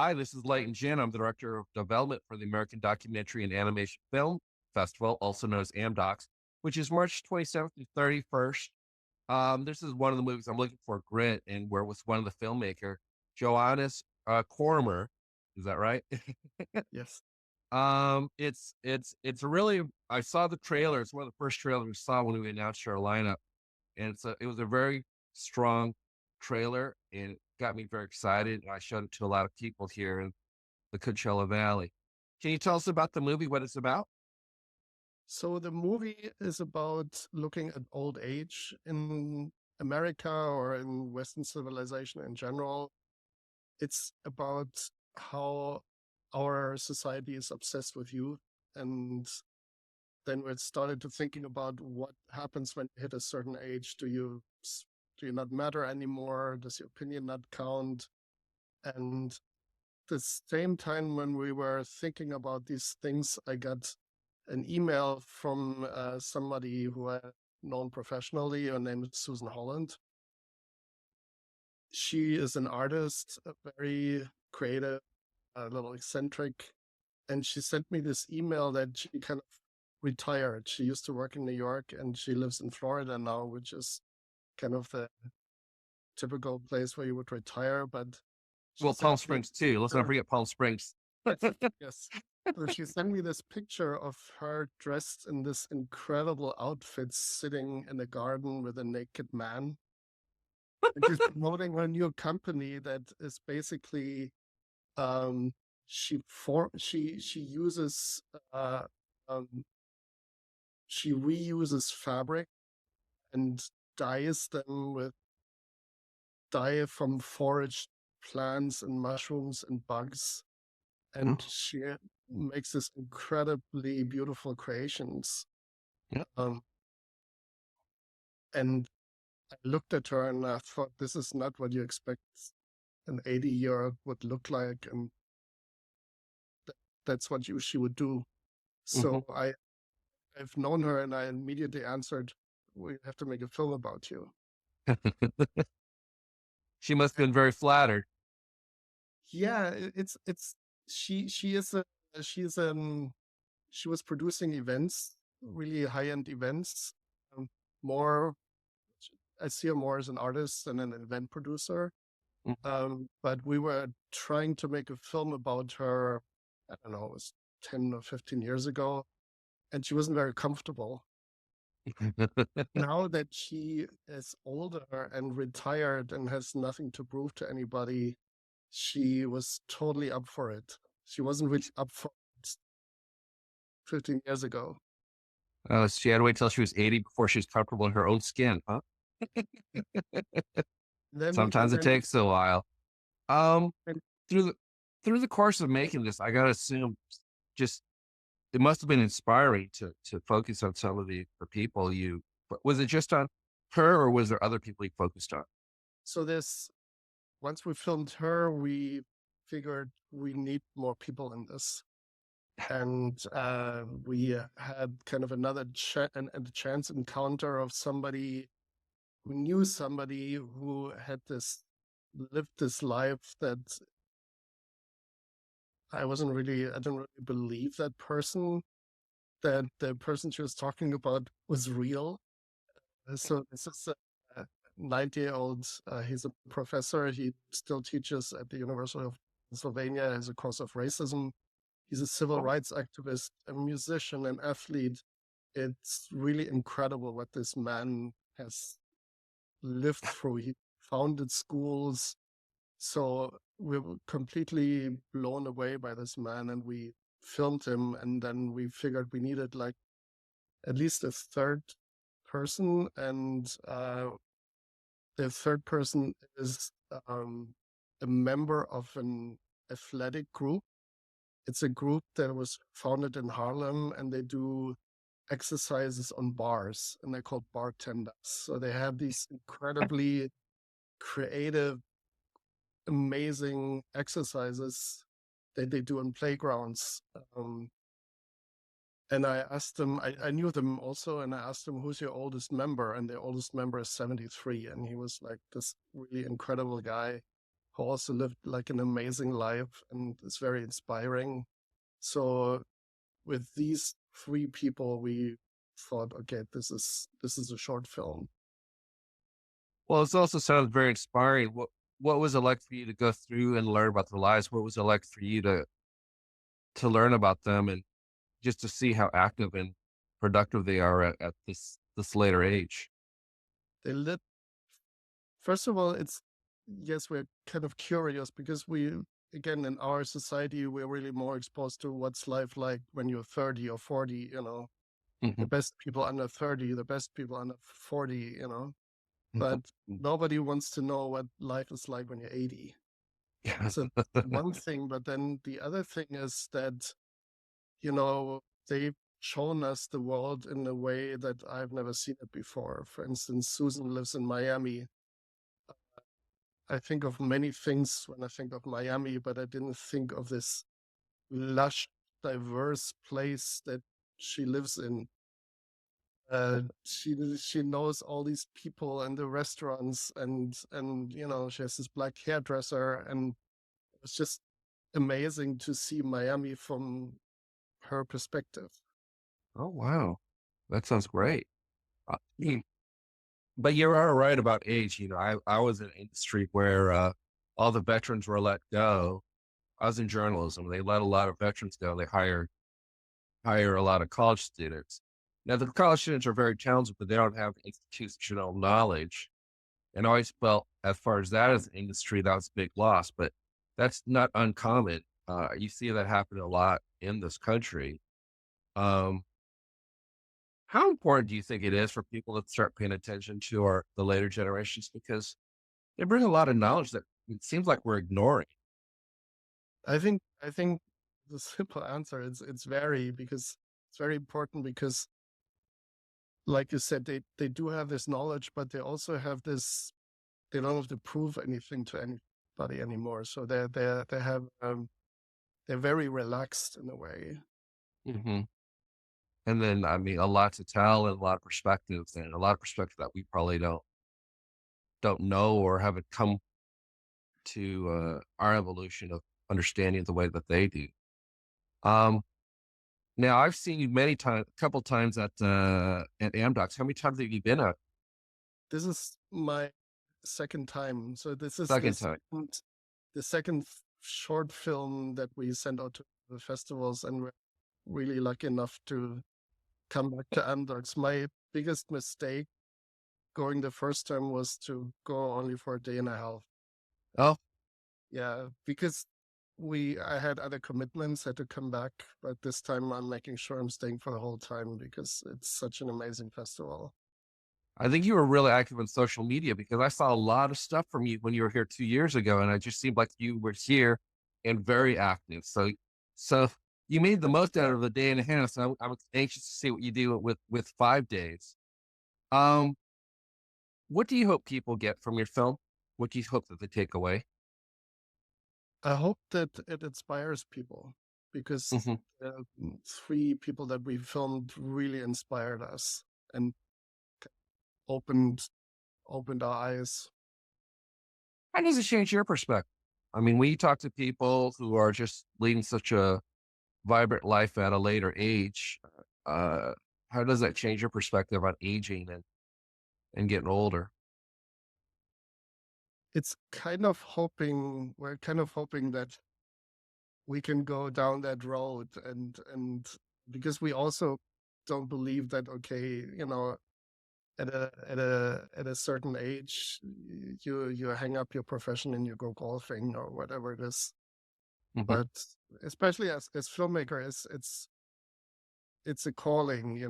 Hi, this is Leighton Jin. I'm the Director of Development for the American Documentary and Animation Film Festival, also known as AmDocs, which is March 27th through 31st. This is one of the movies I'm looking for, Grit, and where was one of the filmmaker, Johannes Kroemer. Is that right? Yes. It's really, I saw the trailer. It's one of the first trailers we saw when we announced our lineup, and it was a very strong trailer, and it got me very excited. I showed it to a lot of people here in the Coachella Valley. Can you tell us about the movie, what it's about? So the movie is about looking at old age in America or in Western civilization in general. It's about how our society is obsessed with youth. And then we started to thinking about what happens when you hit a certain age. Do you not matter anymore? Does your opinion not count? And the same time when we were thinking about these things, I got an email from somebody who I known professionally. Her name is Susan Holland. She is an artist, a very creative, a little eccentric, and she sent me this email that she kind of retired. She used to work in New York and she lives in Florida now, which is kind of the typical place where you would retire. But she Well, sent Palm me Springs too. Let's not forget Palm Springs. yes, yes. So she sent me this picture of her dressed in this incredible outfit, sitting in a garden with a naked man. And she's promoting her new company that is basically um, she uses um, she reuses fabric and dyes them with dye from foraged plants and mushrooms and bugs, and Oh, she makes this incredibly beautiful creations. yeah. Um, and I looked at her and I thought, this is not what you expect an 80-year-old would look like, and that's what she would do. Mhm. So I've known her, and I immediately answered, "We have to make a film about you." She must have been very flattered. Yeah, it's she is a she's she was producing events, really high-end events. Um, more, I see her more as an artist than an event producer. Mhm. But we were trying to make a film about her, I don't know, it was 10 or 15 years ago, and she wasn't very comfortable. Now that she is older and retired and has nothing to prove to anybody, she was totally up for it. She wasn't really up for it 15 years ago. She had to wait till she was 80 before she was comfortable in her own skin, huh? Then, Sometimes it takes a while. Um, and through the through the course of making this, I gotta assume just it must have been inspiring to focus on some of the people you. But was it just on her, or was there other people you focused on? so this, once we filmed her, we figured we need more people in this. And we had kind of another a chance encounter of somebody who knew somebody who had lived this life that I didn't really believe that person, that the person she was talking about was real. So this is a 90-year-old, he's a professor. He still teaches at the University of Pennsylvania as a course of racism. He's a civil Oh, rights activist, a musician, an athlete. It's really incredible what this man has lived through. He founded schools. So we were completely blown away by this man, and we filmed him. And then we figured we needed like at least a third person. And the third person is a member of an athletic group. It's a group that was founded in Harlem, and they do exercises on bars, and they're called bartenders. So they have these incredibly creative, amazing exercises that they do on playgrounds. And I asked them, I knew them also, and I asked them, who's your oldest member? And their oldest member is 73. And he was like this really incredible guy who also lived like an amazing life and is very inspiring. So with these three people, we thought, okay, this is a short film. Well, it also sounds very inspiring. What was it like for you to go through and learn about their lives? What was it like for you to learn about them and just to see how active and productive they are at this later age? They lit. First of all, it's yes, we're kind of curious because we, again, in our society, we're really more exposed to what's life like when you're 30 or 40. The Mhm. best people under 30, the best people under 40. But Mhm. nobody wants to know what life is like when you're 80. Yeah. So one thing, but then the other thing is that, they've shown us the world in a way that I've never seen it before. For instance, Susan lives in Miami. I think of many things when I think of Miami, but I didn't think of this lush, diverse place that she lives in. She knows all these people and the restaurants, and she has this black hairdresser, and it's just amazing to see Miami from her perspective. Oh, wow. That sounds great. Mm. But you are right about age. I was in an industry where all the veterans were let go. I was in journalism. They let a lot of veterans go. They hire a lot of college students. Now the college students are very talented, but they don't have institutional knowledge. And I always felt, as far as that as an industry, that was a big loss. But that's not uncommon. You see that happen a lot in this country. Um, how important do you think it is for people to start paying attention to the later generations because they bring a lot of knowledge that it seems like we're ignoring? I think the simple answer is it's very because it's very important because, like you said, they do have this knowledge, but they also have this. They don't have to prove anything to anybody anymore. So they're very relaxed in a way. Hmm. And then, I mean, a lot to tell and a lot of perspectives and a lot of perspective that we probably don't know or haven't come to our evolution of understanding the way that they do. Um, Now I've seen you many times, a couple times at AmDocs. How many times have you been at? This is my second time. So this is Second time. the second short film that we sent out to the festivals, and we're really lucky enough to come back to AmDocs. My biggest mistake going the first time was to go only for a day and a half. Oh, Yeah, because I had other commitments, had to come back, but this time I'm making sure I'm staying for the whole time because it's such an amazing festival. I think you were really active on social media because I saw a lot of stuff from you when you were here 2 years ago, and it just seemed like you were here and very active. So you made the most out of the day and a half. So I'm anxious to see what you do with 5 days. Um, what do you hope people get from your film? What do you hope that they take away? I hope that it inspires people because Hmm. three people that we filmed really inspired us and opened opened our eyes. How does it change your perspective? I mean, when you talk to people who are just leading such a vibrant life at a later age, uh, how does that change your perspective on aging and getting older? We're kind of hoping that we can go down that road, and because we also don't believe that, okay, at a certain age you hang up your profession and you go golfing or whatever it is. Hmm. But especially as filmmaker, it's a calling.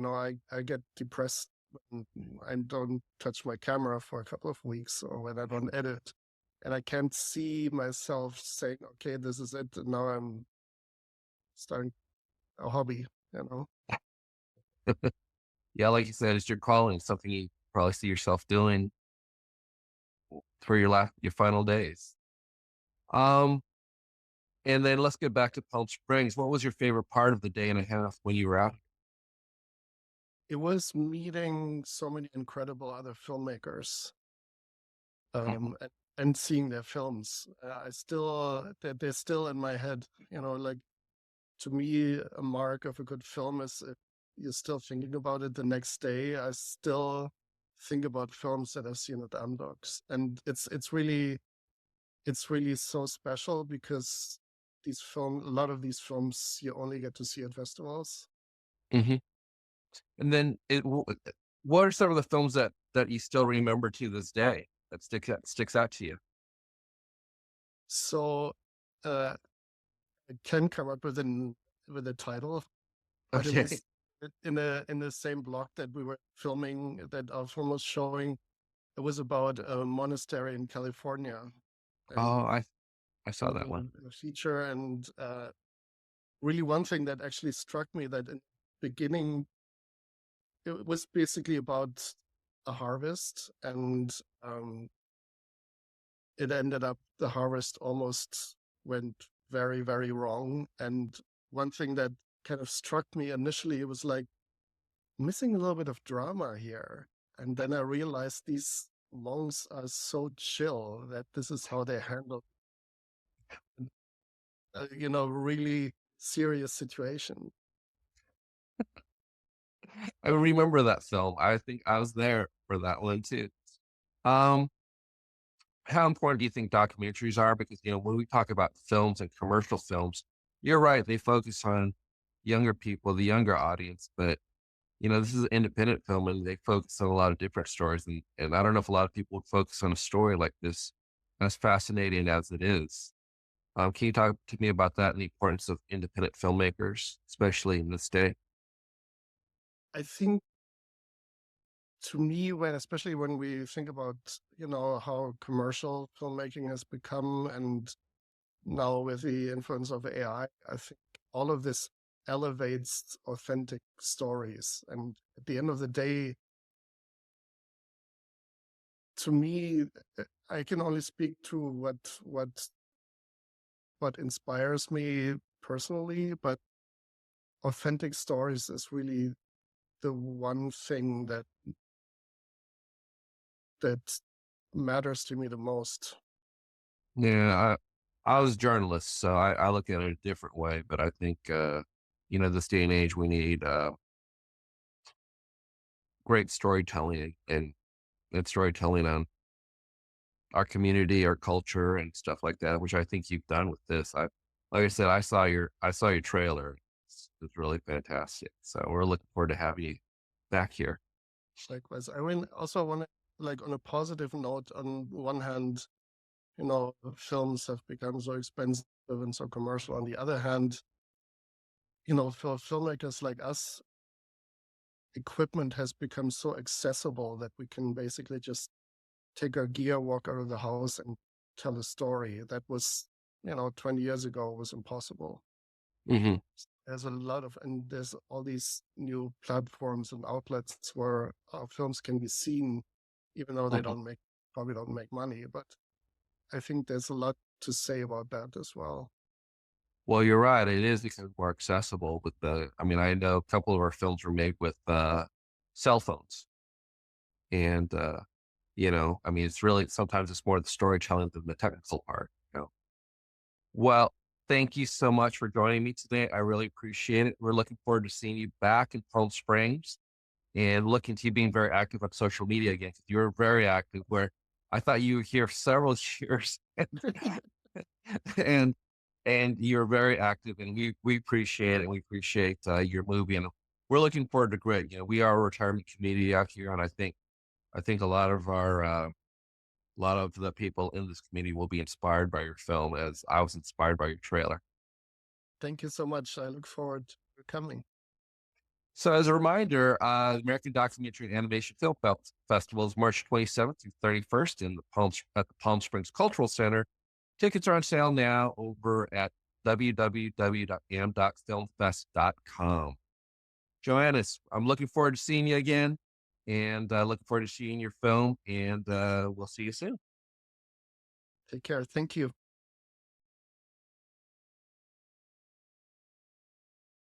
I get depressed when I don't touch my camera for a couple of weeks or when I don't edit, and I can't see myself saying, okay, this is it, and now I'm starting a hobby, you know. Yeah, like you said, it's your calling, something you probably see yourself doing for your final days. Um, and then let's get back to Palm Springs. What was your favorite part of the day and a half when you were out? It was meeting so many incredible other filmmakers, Mhm. and seeing their films. I still they're still in my head. Like, to me, a mark of a good film is if you're still thinking about it the next day. I still think about films that I've seen at AmDocs, and it's really so special because a lot of these films you only get to see at festivals. Hmm. And then what are some of the films that you still remember to this day that sticks out to you? So uh, I can come up with a title, but Okay. in the same block that we were filming, that our film was showing, it was about a monastery in California, and Oh, I saw that one. a feature. And really, one thing that actually struck me, that in the beginning it was basically about a harvest, and um, it ended up the harvest almost went very, very wrong. And one thing that kind of struck me initially, it was like missing a little bit of drama here. And then I realized these monks are so chill that this is how they handle, really serious situation. I remember that film. I think I was there for that one too. Um, how important do you think documentaries are? Because when we talk about films and commercial films, you're right, they focus on younger people, the younger audience, but this is an independent film and they focus on a lot of different stories. And I don't know if a lot of people would focus on a story like this, as fascinating as it is. Can you talk to me about that and the importance of independent filmmakers, especially in this day? I think, to me, especially when we think about, how commercial filmmaking has become, and now with the influence of AI, I think all of this elevates authentic stories. And at the end of the day, to me, I can only speak to what inspires me personally, but authentic stories is really the one thing that matters to me the most. Yeah, I was a journalist, so I look at it a different way. But I think, this day and age, we need great storytelling and storytelling on our community, our culture, and stuff like that, which I think you've done with this. Like I said, I saw your trailer. It's really fantastic. So we're looking forward to having you back here. Likewise, I mean, also want to, like, on a positive note, on one hand, films have become so expensive and so commercial. On the other hand, for filmmakers like us, equipment has become so accessible that we can basically just take our gear, walk out of the house, and tell a story. That was, 20 years ago was impossible. Hmm. And there's all these new platforms and outlets where our films can be seen, even though they Hmm. probably don't make money. But I think there's a lot to say about that as well. Well, you're right. It is becoming more accessible with I mean, I know a couple of our films were made with cell phones. And, I mean, it's really, sometimes it's more the storytelling than the technical part. Well, thank you so much for joining me today. I really appreciate it. We're looking forward to seeing you back in Palm Springs and looking to you being very active on social media again. 'Cause you're very active where I thought you were here several years and and you're very active and we appreciate it. We appreciate your movie and we're looking forward to Grit. We are a retirement community out here and I think a lot of the people in this community will be inspired by your film as I was inspired by your trailer. Thank you so much. I look forward to coming. So as a reminder, the American Documentary and Animation Film Festival is March 27th through 31st at the Palm Springs Cultural Center. Tickets are on sale now over at www.amdocsfilmfest.com. Johannes, I'm looking forward to seeing you again and looking forward to seeing your film and we'll see you soon. Take care. Thank you.